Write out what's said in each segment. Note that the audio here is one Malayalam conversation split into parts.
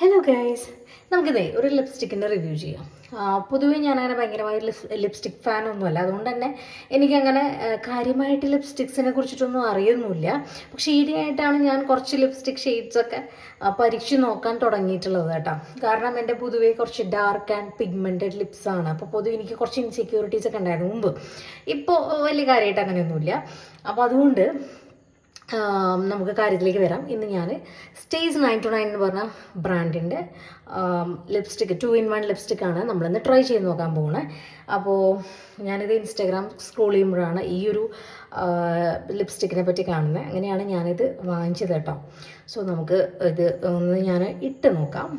ഹലോ ഗൈസ്, നമുക്കിതേ ഒരു ലിപ്സ്റ്റിക്കിൻ്റെ റിവ്യൂ ചെയ്യാം. പൊതുവേ ഞാനങ്ങനെ ഭയങ്കരമായ ലിപ്സ്റ്റിക് ഫാനൊന്നുമല്ല, അതുകൊണ്ട് തന്നെ എനിക്കങ്ങനെ കാര്യമായിട്ട് ലിപ്സ്റ്റിക്സിനെ കുറിച്ചിട്ടൊന്നും അറിയുന്നില്ല. പക്ഷേ ഈയിടെയായിട്ടാണ് ഞാൻ കുറച്ച് ലിപ്സ്റ്റിക് ഷെയ്ഡ്സൊക്കെ പരീക്ഷിച്ച് നോക്കാൻ തുടങ്ങിയിട്ടുള്ളത് കേട്ടോ. കാരണം എൻ്റെ പൊതുവേ കുറച്ച് ഡാർക്ക് ആൻഡ് പിഗ്മെൻറ്റഡ് ലിപ്സാണ്. അപ്പോൾ പൊതുവെ എനിക്ക് കുറച്ച് ഇൻസെക്യൂരിറ്റീസ് ഒക്കെ ഉണ്ടായിരുന്നു മുമ്പ്. ഇപ്പോൾ വലിയ കാര്യമായിട്ട് അങ്ങനെയൊന്നുമില്ല. അപ്പോൾ അതുകൊണ്ട് നമുക്ക് കാര്യത്തിലേക്ക് വരാം. ഇന്ന് ഞാൻ സ്റ്റേജ് 929 എന്ന് പറഞ്ഞ ബ്രാൻഡിൻ്റെ ലിപ്സ്റ്റിക്ക് 2-in-1 ലിപ്സ്റ്റിക്കാണ് നമ്മളിന്ന് ട്രൈ ചെയ്ത് നോക്കാൻ പോകുന്നത്. അപ്പോൾ ഞാനിത് ഇൻസ്റ്റാഗ്രാം സ്ക്രോൾ ചെയ്യുമ്പോഴാണ് ഈ ഒരു ലിപ്സ്റ്റിക്കിനെ പറ്റി കാണുന്നത്. അങ്ങനെയാണ് ഞാനിത് വാങ്ങിച്ചത് കേട്ടോ. സോ നമുക്ക് ഇത് ഒന്ന് ഞാൻ ഇട്ട് നോക്കാം.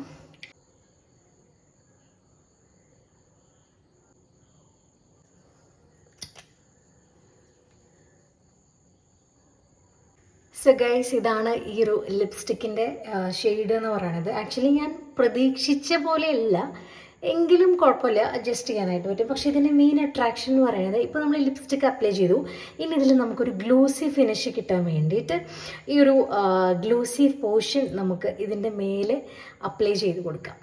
സോ ഗൈസ്, ഇതാണ് ഈ ഒരു ലിപ്സ്റ്റിക്കിൻ്റെ ഷെയ്ഡ് എന്ന് പറയുന്നത്. ആക്ച്വലി ഞാൻ പ്രതീക്ഷിച്ച പോലെയല്ല, എങ്കിലും കുഴപ്പമില്ല, അഡ്ജസ്റ്റ് ചെയ്യാനായിട്ട് പറ്റും. പക്ഷേ ഇതിൻ്റെ മെയിൻ അട്രാക്ഷൻ എന്ന് പറയുന്നത്, ഇപ്പോൾ നമ്മൾ ലിപ്സ്റ്റിക്ക് അപ്ലൈ ചെയ്തു, ഇനി ഇതിൽ നമുക്കൊരു ഗ്ലോസി ഫിനിഷ് കിട്ടാൻ വേണ്ടിയിട്ട് ഈ ഒരു ഗ്ലോസി പോർഷൻ നമുക്ക് ഇതിൻ്റെ മേലെ അപ്ലൈ ചെയ്ത് കൊടുക്കാം.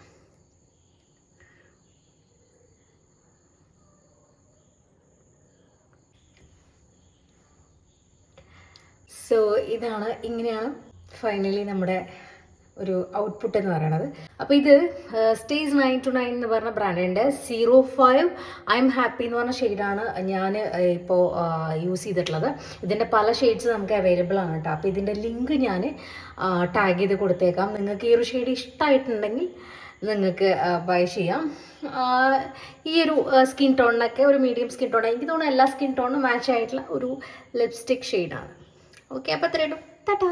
സോ ഇങ്ങനെയാണ് ഫൈനലി നമ്മുടെ ഒരു ഔട്ട്പുട്ട് എന്ന് പറയുന്നത്. അപ്പോൾ ഇത് സ്റ്റേജ് 929 എന്ന് പറഞ്ഞ ബ്രാൻഡിൻ്റെ 05 ഐ എം ഹാപ്പി എന്ന് പറഞ്ഞ ഷെയ്ഡാണ് ഞാൻ ഇപ്പോൾ യൂസ് ചെയ്തിട്ടുള്ളത്. ഇതിൻ്റെ പല ഷെയ്ഡ്സ് നമുക്ക് അവൈലബിൾ ആണ് കേട്ടോ. അപ്പോൾ ഇതിൻ്റെ ലിങ്ക് ഞാൻ ടാഗ് ചെയ്ത് കൊടുത്തേക്കാം. നിങ്ങൾക്ക് ഈ ഒരു ഷെയ്ഡ് ഇഷ്ടമായിട്ടുണ്ടെങ്കിൽ നിങ്ങൾക്ക് ബൈ ചെയ്യാം. ഈ ഒരു സ്കിൻ ടോണിനൊക്കെ ഒരു മീഡിയം സ്കിൻ ടോൺ, എനിക്ക് തോന്നുന്നു എല്ലാ സ്കിൻ ടോണിനും മാച്ച് ആയിട്ടുള്ള ഒരു ലിപ്സ്റ്റിക് ഷെയ്ഡാണ്. ഓക്കെ, അപ്പോൾ അത്രയും ടാറ്റാ.